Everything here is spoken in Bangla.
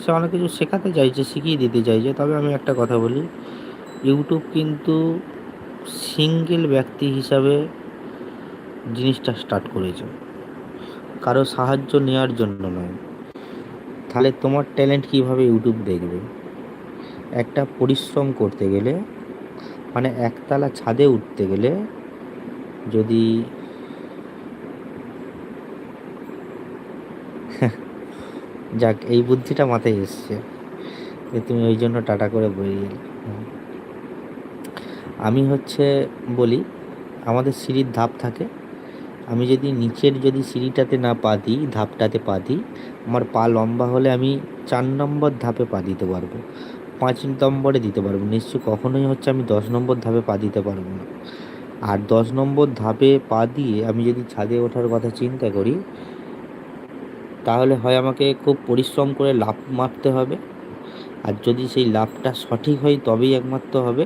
সে অনেক কিছু শেখাতে চাইছে, শিখিয়ে দিতে চাইছে। তবে আমি একটা কথা বলি, ইউটিউব কিন্তু সিঙ্গেল ব্যক্তি হিসাবে জিনিসটা স্টার্ট করেছে, কারো সাহায্য নেওয়ার জন্য নয়। তাহলে তোমার ট্যালেন্ট কীভাবে ইউটিউব দেখবে? একটা পরিশ্রম করতে গেলে, মানে একতলা ছাদে উঠতে গেলে যদি যাক, এই বুদ্ধিটা মাথায় এসছে যে তুমি ওই জন্য টাটা করে বেরিয়ে এলে। আমি বলি, আমাদের সিঁড়ির ধাপ থাকে, আমি যদি নিচের যদি সিঁড়িটাতে না পা দিই, ধাপটাতে পা দিই, আমার পা লম্বা হলে আমি 4 নম্বর ধাপে পা দিতে পারবো, 5 নম্বরে দিতে পারবো, নিশ্চয় কখনোই আমি 10 নম্বর ধাপে পা দিতে পারবো না। আর 10 নম্বর ধাপে পা দিয়ে আমি যদি ছাদে ওঠার কথা চিন্তা করি, তাহলে হয় আমাকে খুব পরিশ্রম করে লাফ মারতে হবে, আর যদি সেই লাফটা সঠিক হয় তবেই একমাত্র হবে।